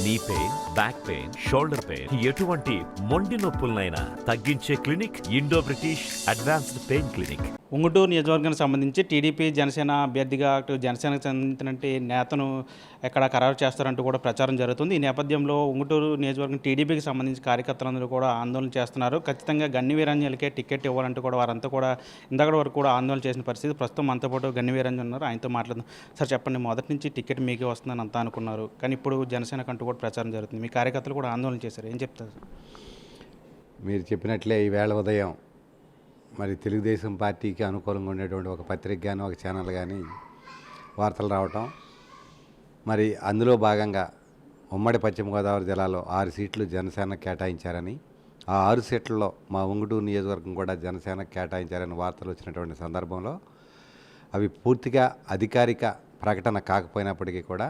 Knee pain, back pain, shoulder pain, ఎటువంటి మొండి నొప్పులనైనా తగ్గించే clinic Indo British advanced pain clinic. Unguturu నియోజకవర్గానికి సంబంధించి టీడీపీ జనసేన అభ్యర్థిగా జనసేనకు చెందిన నేతను ఎక్కడ ఖరారు చేస్తారంటూ కూడా ప్రచారం జరుగుతుంది. ఈ నేపథ్యంలో ఉంగుటూరు నియోజకవర్గం టీడీపీకి సంబంధించి కార్యకర్తలందరూ కూడా ఆందోళన చేస్తున్నారు. ఖచ్చితంగా గన్ని వీరాంజలికే టికెట్ ఇవ్వాలంటూ కూడా వారంతా కూడా ఇంతకటి వరకు కూడా ఆందోళన చేసిన పరిస్థితి. ప్రస్తుతం మనతో పాటు గన్ని వీరాంజన్ ఉన్నారు, ఆయనతో మాట్లాడదాం. సార్ చెప్పండి, మొదటి నుంచి టికెట్ మీకే వస్తుందని అంతా అనుకున్నారు, కానీ ఇప్పుడు జనసేనకు అంటూ కూడా ప్రచారం జరుగుతుంది. మీ కార్యకర్తలు కూడా ఆందోళన చేశారు, ఏం చెప్తారు? మీరు చెప్పినట్లే ఈవేళ ఉదయం మరి తెలుగుదేశం పార్టీకి అనుకూలంగా ఉండేటువంటి ఒక పత్రిక కానీ ఒక ఛానల్ కానీ వార్తలు రావటం, మరి అందులో భాగంగా ఉమ్మడి పశ్చిమ గోదావరి జిల్లాలో 6 సీట్లు జనసేన కేటాయించారని, ఆ 6 సీట్లలో మా ఉంగుటూరు నియోజకవర్గం కూడా జనసేన కేటాయించారని వార్తలు వచ్చినటువంటి సందర్భంలో అవి పూర్తిగా అధికారిక ప్రకటన కాకపోయినప్పటికీ కూడా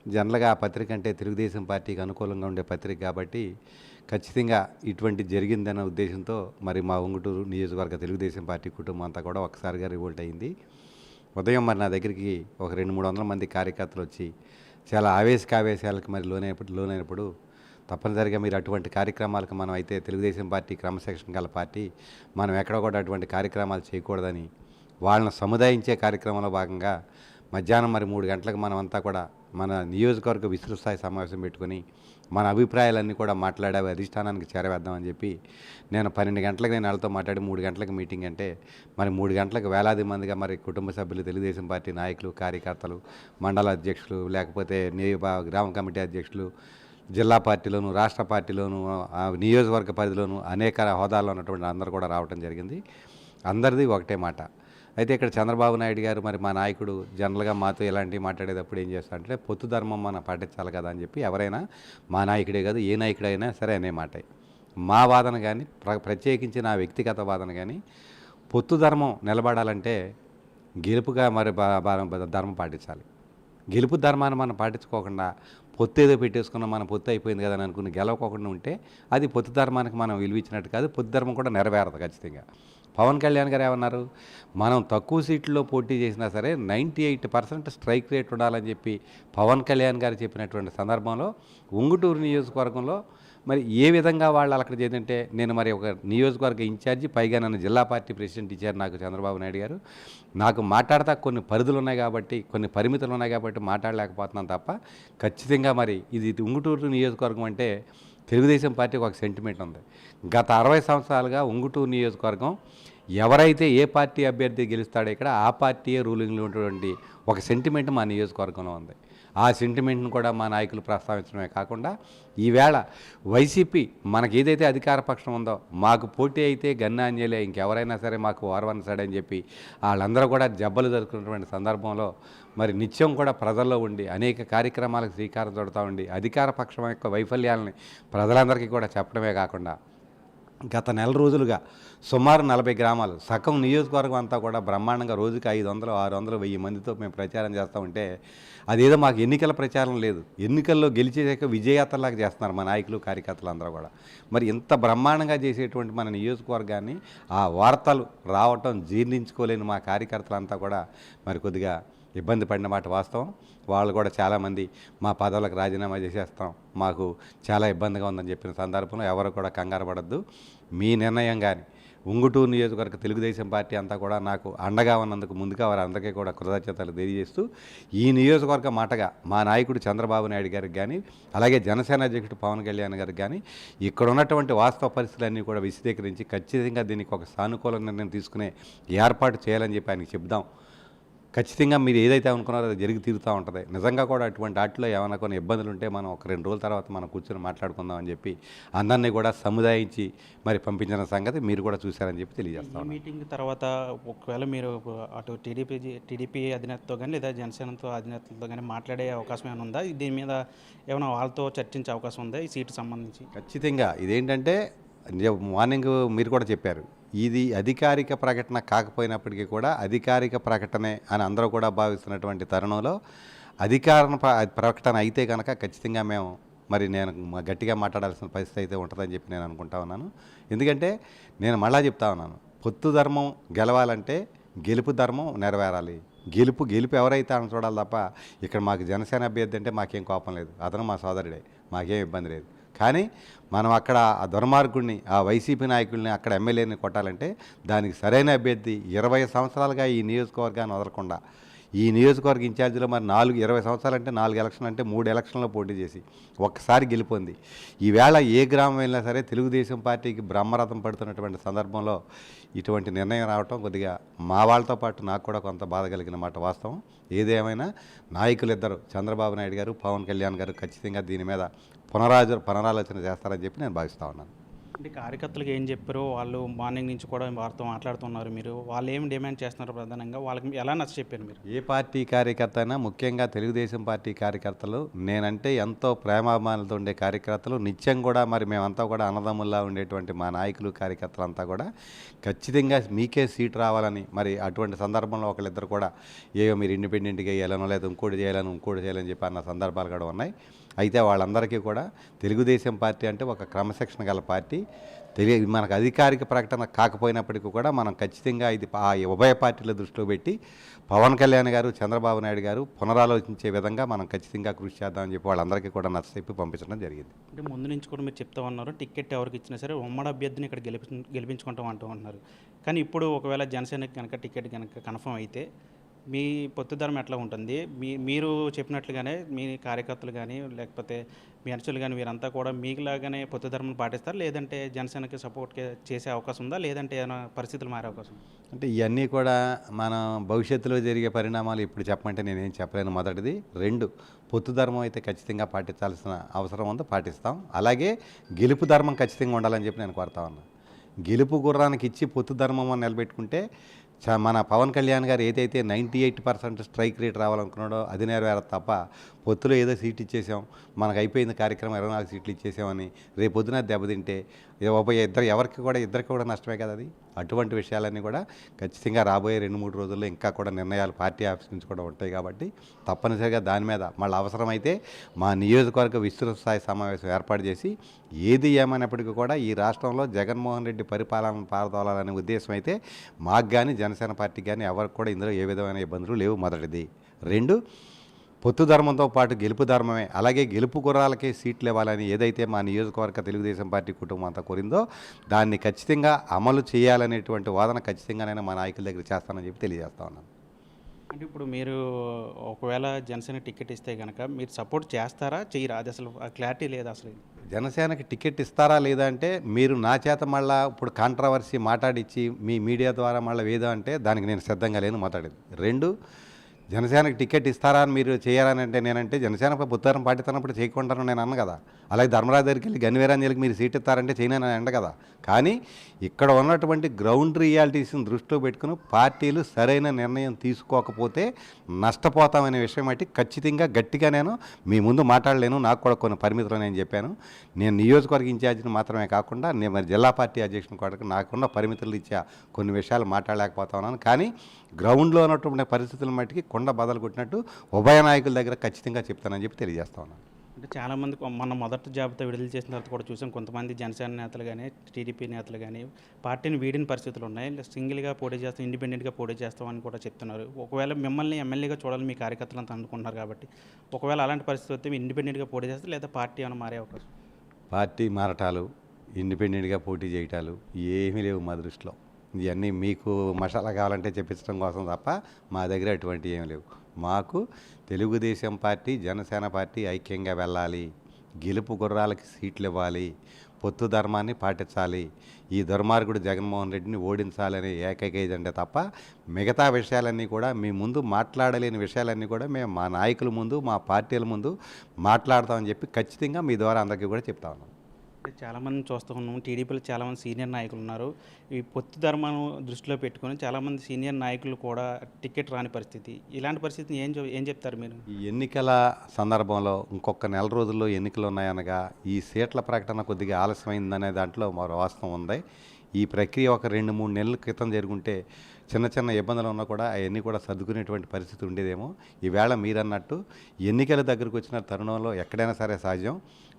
జనరల్గా ఆ పత్రిక అంటే తెలుగుదేశం పార్టీకి అనుకూలంగా ఉండే పత్రిక కాబట్టి ఖచ్చితంగా ఇటువంటి జరిగిందన్న ఉద్దేశంతో మరి మా ఉంగుటూరు నియోజకవర్గ తెలుగుదేశం పార్టీ కుటుంబం అంతా కూడా ఒకసారిగా రివోల్ట్ అయింది. ఉదయం మరి నా దగ్గరికి ఒక 200-300 మంది కార్యకర్తలు వచ్చి చాలా ఆవేశాలకు మరి లోనైనప్పుడు తప్పనిసరిగా మీరు అటువంటి కార్యక్రమాలకు మనం అయితే తెలుగుదేశం పార్టీ క్రమశిక్షణ గల పార్టీ, మనం ఎక్కడ కూడా అటువంటి కార్యక్రమాలు చేయకూడదని వాళ్ళని సముదాయించే కార్యక్రమంలో భాగంగా మధ్యాహ్నం మరి 3 గంటలకు మనమంతా కూడా మన నియోజకవర్గ విస్తృత స్థాయి సమావేశం పెట్టుకుని మన అభిప్రాయాలన్నీ కూడా మాట్లాడే అధిష్టానానికి చేరవేద్దామని చెప్పి నేను 12 గంటలకు నేను వాళ్ళతో మాట్లాడి 3 గంటలకు మీటింగ్ అంటే మరి 3 గంటలకు వేలాది మందిగా మరి కుటుంబ సభ్యులు, తెలుగుదేశం పార్టీ నాయకులు, కార్యకర్తలు, మండల అధ్యక్షులు, లేకపోతే గ్రామ కమిటీ అధ్యక్షులు, జిల్లా పార్టీలోను, రాష్ట్ర పార్టీలోను, నియోజకవర్గ పరిధిలోను అనేక హోదాల్లో ఉన్నటువంటి అందరూ కూడా రావడం జరిగింది. అందరిది ఒకటే మాట. అయితే ఇక్కడ చంద్రబాబు నాయుడు గారు మరి మా నాయకుడు జనరల్గా మాతో ఇలాంటివి మాట్లాడేటప్పుడు ఏం చేస్తారంటే పొత్తు ధర్మం మనం పాటించాలి కదా అని చెప్పి ఎవరైనా మా నాయకుడే కాదు ఏ నాయకుడైనా సరే అనే మాట. మా వాదన కానీ ప్రత్యేకించి నా వ్యక్తిగత వాదన కానీ పొత్తు ధర్మం నిలబడాలంటే గెలుపుగా మరి ధర్మం పాటించాలి. గెలుపు ధర్మాన్ని మనం పాటించుకోకుండా పొత్తు ఏదో పెట్టేసుకున్నాం, మన పొత్తు అయిపోయింది కదా అని అనుకుని గెలవకోకుండా ఉంటే అది పొత్తు ధర్మానికి మనం విలువిచ్చినట్టు కాదు, పొత్తు ధర్మం కూడా నెరవేరదు ఖచ్చితంగా. పవన్ కళ్యాణ్ గారు ఏమన్నారు, మనం తక్కువ సీట్లలో పోటీ చేసినా సరే 98% స్ట్రైక్ రేట్ ఉండాలని చెప్పి పవన్ కళ్యాణ్ గారు చెప్పినటువంటి సందర్భంలో ఉంగుటూరు నియోజకవర్గంలో మరి ఏ విధంగా వాళ్ళు అక్కడ చేద్దంటే, నేను మరి ఒక నియోజకవర్గ ఇన్ఛార్జి, పైగా నన్ను జిల్లా పార్టీ ప్రెసిడెంట్ ఇచ్చారు నాకు చంద్రబాబు నాయుడు గారు. నాకు మాట్లాడతా కొన్ని పరిధులు ఉన్నాయి కాబట్టి, కొన్ని పరిమితులు ఉన్నాయి కాబట్టి మాట్లాడలేకపోతున్నాను తప్ప ఖచ్చితంగా మరి ఇది ఉంగుటూరు నియోజకవర్గం అంటే తెలుగుదేశం పార్టీకి ఒక సెంటిమెంట్ ఉంది. గత 60 సంవత్సరాలుగా ఉంగుటూరు నియోజకవర్గం ఎవరైతే ఏ పార్టీ అభ్యర్థి గెలుస్తాడో ఇక్కడ ఆ పార్టీయే రూలింగ్లో ఉన్నటువంటి ఒక సెంటిమెంట్ మా నియోజకవర్గంలో ఉంది. ఆ సెంటిమెంట్ను కూడా మా నాయకులు ప్రస్తావించడమే కాకుండా ఈవేళ వైసీపీ మనకి ఏదైతే అధికార పక్షం ఉందో మాకు పోటీ అయితే గన్నాంజలే, ఇంకెవరైనా సరే మాకు ఓర్వన్ సైడ్ అని చెప్పి వాళ్ళందరూ కూడా జబ్బలు జరుపుకున్నటువంటి సందర్భంలో మరి నిత్యం కూడా ప్రజల్లో ఉండి అనేక కార్యక్రమాలకు శ్రీకారం చుడతా ఉండి అధికార పక్షం యొక్క వైఫల్యాలని ప్రజలందరికీ కూడా చెప్పడమే కాకుండా గత నెల రోజులుగా సుమారు 40 గ్రామాలు, సగం నియోజకవర్గం అంతా కూడా బ్రహ్మాండంగా రోజుకి 500, 600, 1000 మందితో మేము ప్రచారం చేస్తూ ఉంటే అదేదో మాకు ఎన్నికల ప్రచారం లేదు, ఎన్నికల్లో గెలిచేసాక విజయయాత్రలాగా చేస్తున్నారు మా నాయకులు, కార్యకర్తలు అందరూ కూడా. మరి ఇంత బ్రహ్మాండంగా చేసేటువంటి మన నియోజకవర్గాన్ని ఆ వార్తలు రావటం జీర్ణించుకోలేని మా కార్యకర్తలంతా కూడా మరి కొద్దిగా ఇబ్బంది పడిన మాట వాస్తవం. వాళ్ళు కూడా చాలామంది మా పదవులకు రాజీనామా చేసేస్తాం, మాకు చాలా ఇబ్బందిగా ఉందని చెప్పిన సందర్భంలో ఎవరు కూడా కంగారు పడద్దు. మీ నిర్ణయం కానీ ఉంగుటూరు నియోజకవర్గ తెలుగుదేశం పార్టీ అంతా కూడా నాకు అండగా ఉన్నందుకు ముందుగా వారందరికీ కూడా కృతజ్ఞతలు తెలియజేస్తూ ఈ నియోజకవర్గ మాటగా మా నాయకుడు చంద్రబాబు నాయుడు గారికి కానీ అలాగే జనసేన అధ్యక్షుడు పవన్ కళ్యాణ్ గారికి కానీ ఇక్కడ ఉన్నటువంటి వాస్తవ పరిస్థితులన్నీ కూడా విశదీకరించి ఖచ్చితంగా దీనికి ఒక సానుకూల నిర్ణయం తీసుకునే ఏర్పాటు చేయాలని చెప్పి ఆయనకి చెప్దాం. ఖచ్చితంగా మీరు ఏదైతే అనుకున్నారో అది జరిగి తీరుతూ ఉంటుంది. నిజంగా కూడా అటువంటి వాటిలో ఏమైనా కొన్ని ఇబ్బందులు ఉంటే మనం ఒక 2 రోజుల తర్వాత మనం కూర్చొని మాట్లాడుకుందామని చెప్పి అందరినీ కూడా సముదాయించి మరి పంపించిన సంగతి మీరు కూడా చూశారని చెప్పి తెలియజేస్తాం. మీటింగ్ తర్వాత ఒకవేళ మీరు అటు టీడీపీ అధినేతతో కానీ లేదా జనసేనతో అధినేతలతో కానీ మాట్లాడే అవకాశం ఏమైనా ఉందా? దీని మీద ఏమైనా వాళ్ళతో చర్చించే అవకాశం ఉందా ఈ సీటు సంబంధించి? ఖచ్చితంగా ఇదేంటంటే మార్నింగ్ మీరు కూడా చెప్పారు, ఇది అధికారిక ప్రకటన కాకపోయినప్పటికీ కూడా అధికారిక ప్రకటనే అని అందరూ కూడా భావిస్తున్నటువంటి తరుణంలో ప్రకటన అయితే కనుక ఖచ్చితంగా మేము మరి నేను గట్టిగా మాట్లాడాల్సిన పరిస్థితి అయితే ఉంటుందని చెప్పి నేను అనుకుంటా ఉన్నాను. ఎందుకంటే నేను మళ్ళా చెప్తా ఉన్నాను, పొత్తు ధర్మం గెలవాలంటే గెలుపు ధర్మం నెరవేరాలి. గెలుపు ఎవరైతే అని చూడాలి తప్ప ఇక్కడ మాకు జనసేన అభ్యర్థి అంటే మాకేం కోపం లేదు, అతను మా సోదరుడే. మాకేం ఇబ్బంది లేదు. కానీ మనం అక్కడ ఆ దుర్మార్గుడిని, ఆ వైసీపీ నాయకుల్ని, అక్కడ ఎమ్మెల్యేని కొట్టాలంటే దానికి సరైన అభ్యర్థి 20 సంవత్సరాలుగా ఈ నియోజకవర్గాన్ని వదలకుండా ఈ నియోజకవర్గ ఇన్ఛార్జిలో మరి 20 సంవత్సరాలు అంటే 4 ఎలక్షన్లు అంటే 3 ఎలక్షన్లో పోటీ చేసి ఒక్కసారి గెలిపొంది. ఈవేళ ఏ గ్రామం వెళ్ళినా సరే తెలుగుదేశం పార్టీకి బ్రహ్మరథం పడుతున్నటువంటి సందర్భంలో ఇటువంటి నిర్ణయం రావటం కొద్దిగా మా వాళ్ళతో పాటు నాకు కూడా కొంత బాధ కలిగిన మాట వాస్తవం. ఏదేమైనా నాయకులు ఇద్దరు చంద్రబాబు నాయుడు గారు, పవన్ కళ్యాణ్ గారు ఖచ్చితంగా దీని మీద పునరాలోచన చేస్తారని చెప్పి నేను భావిస్తూ ఉన్నాను. అంటే కార్యకర్తలకు ఏం చెప్పారో వాళ్ళు మార్నింగ్ నుంచి కూడా వారితో మాట్లాడుతున్నారు. మీరు వాళ్ళు ఏం డిమాండ్ చేస్తున్నారు ప్రధానంగా, వాళ్ళకి ఎలా నచ్చ చెప్పారు మీరు? ఏ పార్టీ కార్యకర్త అయినా, ముఖ్యంగా తెలుగుదేశం పార్టీ కార్యకర్తలు, నేనంటే ఎంతో ప్రేమాభిమానులతో ఉండే కార్యకర్తలు, నిత్యం కూడా మరి మేమంతా కూడా అన్నదమ్ముల్లా ఉండేటువంటి మా నాయకులు కార్యకర్తలంతా కూడా ఖచ్చితంగా మీకే సీట్ రావాలని, మరి అటువంటి సందర్భంలో ఒకళ్ళిద్దరు కూడా ఏవో మీరు ఇండిపెండెంట్గా వేయాలనో లేదా ఇంకోటి చేయాలని చెప్పి అన్న సందర్భాలు కూడా ఉన్నాయి. అయితే వాళ్ళందరికీ కూడా తెలుగుదేశం పార్టీ అంటే ఒక క్రమశిక్షణ గల పార్టీ. మనకు అధికారిక ప్రకటన కాకపోయినప్పటికీ కూడా మనం ఖచ్చితంగా ఇది ఆ ఉభయ పార్టీల దృష్టిలో పెట్టి పవన్ కళ్యాణ్ గారు, చంద్రబాబు నాయుడు గారు పునరాలోచించే విధంగా మనం ఖచ్చితంగా కృషి చేద్దామని చెప్పి వాళ్ళందరికీ కూడా నచ్చచెప్పి పంపించడం జరిగింది. అంటే ముందు నుంచి కూడా మీరు చెప్తా ఉన్నారు, టికెట్ ఎవరికి ఇచ్చినా సరే ఉమ్మడి అభ్యర్థిని ఇక్కడ గెలిపించుకుంటాం అంటూ ఉంటున్నారు. కానీ ఇప్పుడు ఒకవేళ జనసేనకి కనుక టికెట్ కనుక కన్ఫర్మ్ అయితే మీ పొత్తుదరం ఎట్లా ఉంటుంది? మీరు చెప్పినట్లుగానే మీ కార్యకర్తలు కానీ లేకపోతే మీ అనుచరులు కానీ వీరంతా కూడా మీకులాగానే పొత్తుధర్మం పాటిస్తారు, లేదంటే జనసేనకి సపోర్ట్ చేసే అవకాశం ఉందా, లేదంటే ఏమైనా పరిస్థితులు మారే అవకాశం? అంటే ఇవన్నీ కూడా మన భవిష్యత్తులో జరిగే పరిణామాలు ఇప్పుడు చెప్పమంటే నేనేం చెప్పలేను. మొదటిది. 2, పొత్తు ధర్మం అయితే ఖచ్చితంగా పాటించాల్సిన అవసరం ఉందో పాటిస్తాం. అలాగే గెలుపు ధర్మం ఖచ్చితంగా ఉండాలని చెప్పి నేను కోరుతా ఉన్నా. గెలుపు గుర్రానికి ఇచ్చి పొత్తు ధర్మం అని నిలబెట్టుకుంటే మన పవన్ కళ్యాణ్ గారు ఏదైతే 98% స్ట్రైక్ రేట్ రావాలనుకున్నాడో అది నెరవేరదు తప్ప పొత్తులో ఏదో సీట్ ఇచ్చేసాం, మనకు అయిపోయింది కార్యక్రమం 24 సీట్లు ఇచ్చేసామని రేపు పొద్దున దెబ్బతింటే ఇద్దరికి కూడా నష్టమే కదా అది. అటువంటి విషయాలన్నీ కూడా ఖచ్చితంగా రాబోయే 2-3 రోజుల్లో ఇంకా కూడా నిర్ణయాలు పార్టీ ఆఫీస్ నుంచి కూడా ఉంటాయి కాబట్టి తప్పనిసరిగా దాని మీద మళ్ళీ అవసరమైతే మా నియోజకవర్గ విస్తృత స్థాయి సమావేశం ఏర్పాటు చేసి ఏది ఏమైనప్పటికీ కూడా ఈ రాష్ట్రంలో జగన్మోహన్ రెడ్డి పరిపాలన పారదోలాలనే ఉద్దేశం అయితే మాకు కానీ జనసేన పార్టీకి కానీ ఎవరికి కూడా ఇందులో ఏ విధమైన ఇబ్బందులు లేవు. మొదటిది. 2, పొత్తు ధర్మంతో పాటు గెలుపు ధర్మమే. అలాగే గెలుపు గుర్రాలకే సీట్లు ఇవ్వాలని ఏదైతే మా నియోజకవర్గ తెలుగుదేశం పార్టీ కుటుంబం అంతా కోరిందో దాన్ని ఖచ్చితంగా అమలు చేయాలనేటువంటి వాదన ఖచ్చితంగా నేను మా నాయకుల దగ్గర చేస్తానని చెప్పి తెలియజేస్తా ఉన్నాను. అంటే ఇప్పుడు మీరు ఒకవేళ జనసేన టికెట్ ఇస్తే కనుక మీరు సపోర్ట్ చేస్తారా, చేయరా? అది అసలు క్లారిటీ లేదు అసలు. జనసేనకి టికెట్ ఇస్తారా లేదా అంటే మీరు నా చేత మళ్ళీ ఇప్పుడు కాంట్రవర్సీ మాట్లాడిచ్చి మీ మీడియా ద్వారా మళ్ళీ వేదో అంటే దానికి నేను సిద్ధంగా లేను మాట్లాడేది. 2, జనసేనకి టికెట్ ఇస్తారా అని మీరు చేయాలని అంటే నేనంటే జనసేనపై బుద్ధారం పాటిస్తున్నప్పుడు చేయకుండాను నేను అన్న కదా. అలాగే ధర్మరాజు దగ్గరికి వెళ్ళి గన్వీరాంజలికి మీరు సీట్ ఇస్తారంటే చేయనని అండ కదా. కానీ ఇక్కడ ఉన్నటువంటి గ్రౌండ్ రియాలిటీస్ని దృష్టిలో పెట్టుకుని పార్టీలు సరైన నిర్ణయం తీసుకోకపోతే నష్టపోతామనే విషయం బట్టి ఖచ్చితంగా గట్టిగా నేను మీ ముందు మాట్లాడలేను. నాకు కూడా కొన్ని పరిమితులు నేను చెప్పాను. నేను నియోజకవర్గ ఇన్ఛార్జిని మాత్రమే కాకుండా నేను మరి జిల్లా పార్టీ అధ్యక్షుని కూడా నాకున్న పరిమితులు ఇచ్చా కొన్ని విషయాలు మాట్లాడలేకపోతా ఉన్నాను. కానీ గ్రౌండ్లో ఉన్నటువంటి పరిస్థితుల మట్టికి కొండ బదలు కొట్టినట్టు ఉభయ నాయకుల దగ్గర ఖచ్చితంగా చెప్తానని చెప్పి తెలియజేస్తా ఉన్నాను. అంటే చాలామంది మన మొదటి జాబితా విడుదల చేసిన తర్వాత కూడా చూసాం, కొంతమంది జనసేన నేతలు కానీ టీడీపీ నేతలు కానీ పార్టీని వీడిన పరిస్థితులు ఉన్నాయి. సింగిల్గా పోటీ చేస్తాం, ఇండిపెండెంట్గా పోటీ చేస్తామని కూడా చెప్తున్నారు. ఒకవేళ మిమ్మల్ని ఎమ్మెల్యేగా చూడాలని మీ కార్యకర్తలు అంతా అనుకుంటున్నారు కాబట్టి ఒకవేళ అలాంటి పరిస్థితి వస్తే మీరు ఇండిపెండెంట్గా పోటీ చేస్తే లేదా పార్టీ ఏమైనా మారే అవకాశం? పార్టీ మారటాలు, ఇండిపెండెంట్గా పోటీ చేయటాలు ఏమీ లేవు మా దృష్టిలో. ఇవన్నీ మీకు మసాలా కావాలంటే చెప్పించడం కోసం తప్ప మా దగ్గర అటువంటి ఏమి లేవు. మాకు తెలుగుదేశం పార్టీ, జనసేన పార్టీ ఐక్యంగా వెళ్ళాలి, గెలుపు గుర్రాలకి సీట్లు ఇవ్వాలి, పొత్తు ధర్మాన్ని పాటించాలి, ఈ దుర్మార్గుడు జగన్మోహన్ రెడ్డిని ఓడించాలనే ఏకైక ఎజెండా తప్ప మిగతా విషయాలన్నీ కూడా మీ ముందు మాట్లాడలేని విషయాలన్నీ కూడా మేము మా నాయకుల ముందు, మా పార్టీల ముందు మాట్లాడతామని చెప్పి ఖచ్చితంగా మీ ద్వారా అందరికీ కూడా చెప్తా ఉన్నాం. అంటే చాలామంది చూస్తూ ఉన్నాము, టీడీపీలో చాలామంది సీనియర్ నాయకులు ఉన్నారు. ఈ పొత్తు ధర్మాన్ని దృష్టిలో పెట్టుకొని చాలామంది సీనియర్ నాయకులు కూడా టికెట్ రాని పరిస్థితి. ఇలాంటి పరిస్థితిని ఏం చెప్తారు మీరు? ఈ ఎన్నికల సందర్భంలో ఇంకొక నెల రోజుల్లో ఎన్నికలు ఉన్నాయనగా ఈ సీట్ల ప్రకటన కొద్దిగా ఆలస్యమైందనే దాంట్లో మరో వాస్తవం ఉంది. ఈ ప్రక్రియ ఒక 2-3 నెలల క్రితం జరుగుంటే చిన్న ఇబ్బందులు ఉన్నా కూడా అవన్నీ కూడా సర్దుకునేటువంటి పరిస్థితి ఉండేదేమో. ఈవేళ మీరన్నట్టు ఎన్నికల దగ్గరకు వచ్చిన తరుణంలో ఎక్కడైనా సరే సహజం.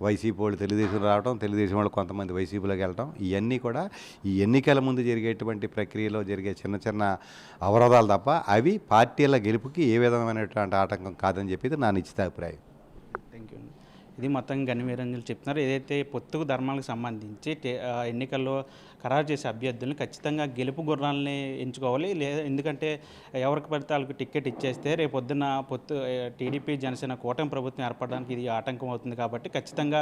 వైసీపీ వాళ్ళు తెలుగుదేశం రావడం, తెలుగుదేశం వాళ్ళు కొంతమంది వైసీపీలోకి వెళ్ళడం, ఇవన్నీ కూడా ఈ ఎన్నికల ముందు జరిగేటువంటి ప్రక్రియలో జరిగే చిన్న అవరోధాలు తప్ప అవి పార్టీల గెలుపుకి ఏ విధమైనటువంటి ఆటంకం కాదని చెప్పేది నా నిశ్చిత అభిప్రాయం. Thank you. ఇది మొత్తం గనివీరంజలు చెప్తున్నారు. ఏదైతే పొత్తు ధర్మాలకు సంబంధించి ఎన్నికల్లో ఖరారు చేసే అభ్యర్థులను ఖచ్చితంగా గెలుపు గుర్రాలని ఎంచుకోవాలి. ఎందుకంటే ఎవరికి పడితే వాళ్ళకి టికెట్ ఇచ్చేస్తే రేపొద్దున టీడీపీ జనసేన కూటమి ప్రభుత్వం ఏర్పడడానికి ఇది ఆటంకం అవుతుంది. కాబట్టి ఖచ్చితంగా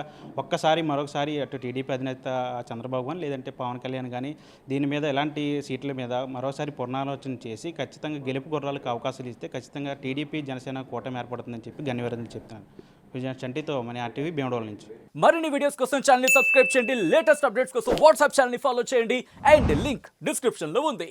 మరొకసారి అటు టీడీపీ అధినేత చంద్రబాబు కానీ లేదంటే పవన్ కళ్యాణ్ కానీ దీని మీద ఎలాంటి సీట్ల మీద మరోసారి పునరాలోచన చేసి ఖచ్చితంగా గెలుపు గుర్రాలకు అవకాశాలు ఇస్తే ఖచ్చితంగా టీడీపీ జనసేన కూటమి ఏర్పడుతుందని చెప్పి గనివీరంజలు చెప్తాను. విజయ్ చంటితో మన ఆర్టీవీ భీమడోల్ నుంచి. మరిన్ని వీడియోస్ కోసం ఛానల్ ని సబ్స్క్రైబ్ చేయండి. లేటెస్ట్ అప్డేట్స్ కోసం వాట్సాప్ ఛానల్ ని ఫాలో చేయండి. అండ్ లింక్ డిస్క్రిప్షన్ లో ఉంది.